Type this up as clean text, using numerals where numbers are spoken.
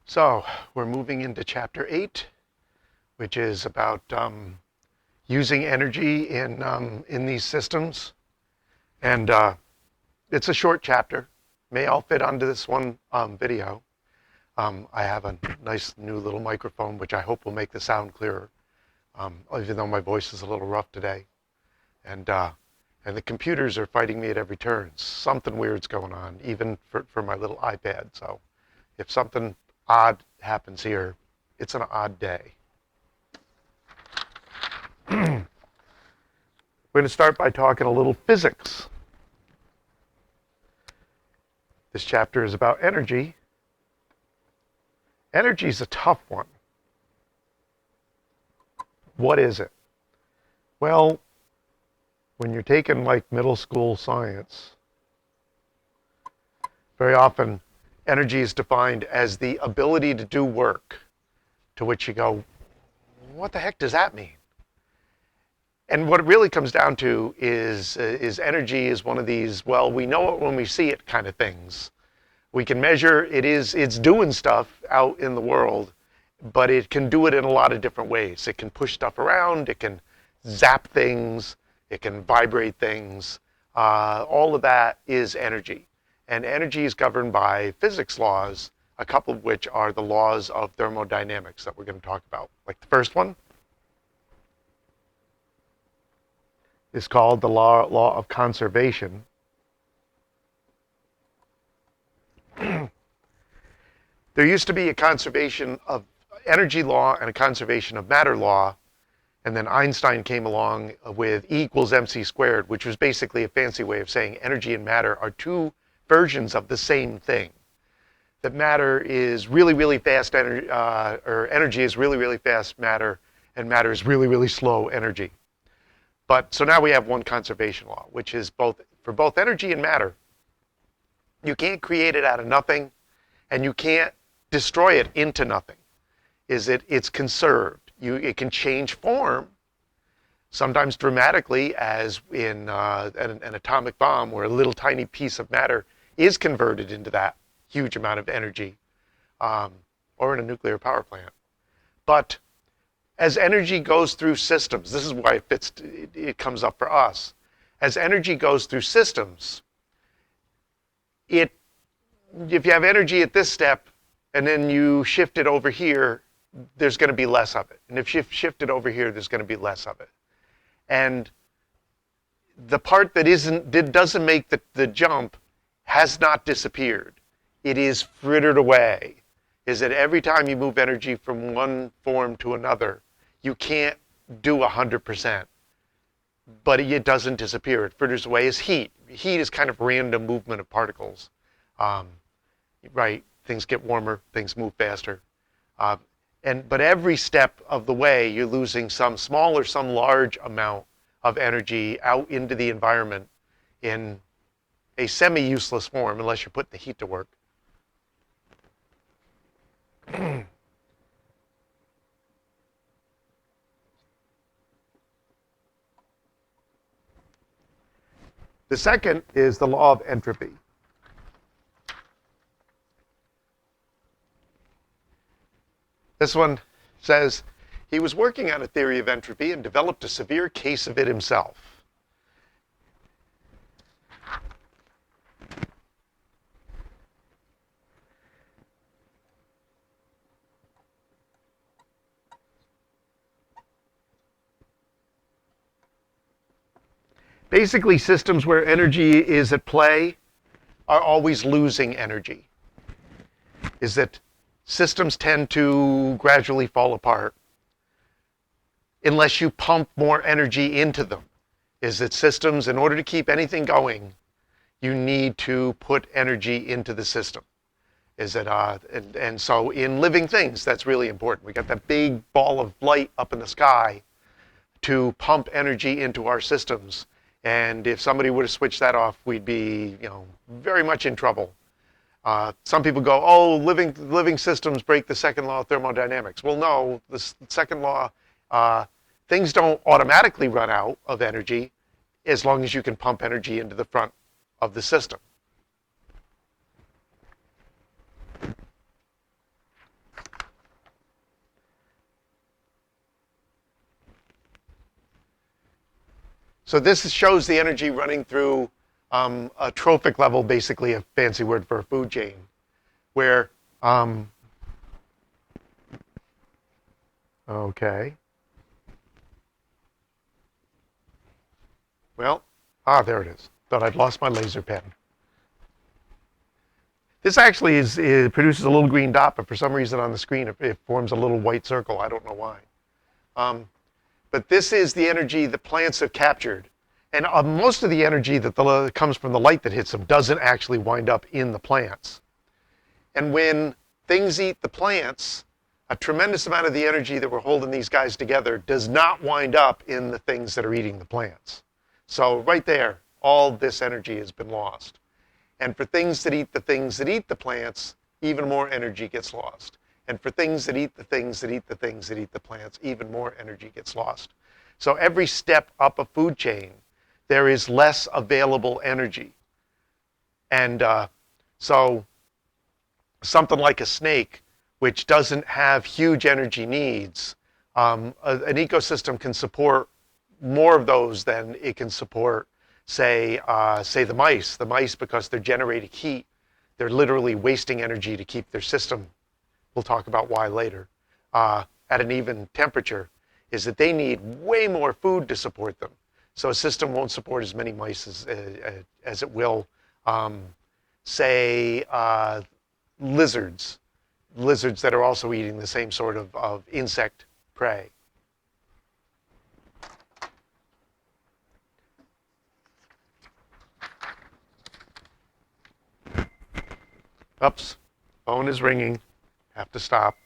So we're moving into chapter 8, which is about using energy in these systems. And it's a short chapter. May all fit onto this one video. I have a nice new little microphone, which I hope will make the sound clearer, even though my voice is a little rough today. And the computers are fighting me at every turn. Something weird's going on, even for my little iPad. So if something odd happens here, it's an odd day. We're going to start by talking a little physics. This chapter is about energy. Energy is a tough one. What is it? Well, when you're taking like middle school science, very often energy is defined as the ability to do work, to which you go, what the heck does that mean? And what it really comes down to is energy is one of these, well, we know it when we see it kind of things. We can measure it's doing stuff out in the world, but it can do it in a lot of different ways. It can push stuff around, it can zap things, it can vibrate things. All of that is energy. And energy is governed by physics laws, a couple of which are the laws of thermodynamics that we're going to talk about. Like the first one is called the law of conservation. There used to be a conservation of energy law and a conservation of matter law, and then Einstein came along with E equals mc squared, which was basically a fancy way of saying energy and matter are two versions of the same thing. That matter is really, really fast energy, or energy is really, really fast matter, and matter is really, really slow energy. But so now we have one conservation law, which is for both energy and matter. You can't create it out of nothing, and you can't destroy it into nothing. It's conserved. It can change form, sometimes dramatically, as in an atomic bomb, where a little tiny piece of matter is converted into that huge amount of energy, or in a nuclear power plant. But as energy goes through systems, this is why it comes up for us. As energy goes through systems, if you have energy at this step and then you shift it over here, there's going to be less of it. And if you shift it over here, there's going to be less of it. And the part that doesn't make the jump has not disappeared. It is frittered away. Is that every time you move energy from one form to another, you can't do 100%. But it doesn't disappear. It fritters away as heat. Heat is kind of random movement of particles. Right? Things get warmer, things move faster. But every step of the way, you're losing some small or some large amount of energy out into the environment in a semi-useless form, unless you're putting the heat to work. The second is the law of entropy. This one says, he was working on a theory of entropy and developed a severe case of it himself. Basically, systems where energy is at play are always losing energy. Is that systems tend to gradually fall apart unless you pump more energy into them. Is that systems, in order to keep anything going, you need to put energy into the system. Is that and so in living things, that's really important. We got that big ball of light up in the sky to pump energy into our systems. And if somebody would have switched that off, we'd be, very much in trouble. Some people go, oh, living systems break the second law of thermodynamics. Well, no, the second law, things don't automatically run out of energy as long as you can pump energy into the front of the system. So this shows the energy running through a trophic level, basically a fancy word for a food chain, where, okay. Well, there it is. Thought I'd lost my laser pen. This actually it produces a little green dot, but for some reason on the screen it forms a little white circle. I don't know why. But this is the energy the plants have captured. And most of the energy that comes from the light that hits them doesn't actually wind up in the plants. And when things eat the plants, a tremendous amount of the energy that we're holding these guys together does not wind up in the things that are eating the plants. So right there, all this energy has been lost. And for things that eat the plants, even more energy gets lost. And for things that eat the things that eat the things that eat the plants, even more energy gets lost. So every step up a food chain, there is less available energy. And so something like a snake, which doesn't have huge energy needs, an ecosystem can support more of those than it can support, say the mice. The mice, because they're generating heat, they're literally wasting energy to keep their system, we'll talk about why later, at an even temperature, is that they need way more food to support them. So a system won't support as many mice as it will, say, lizards that are also eating the same sort of insect prey. Oops, phone is ringing. Have to stop.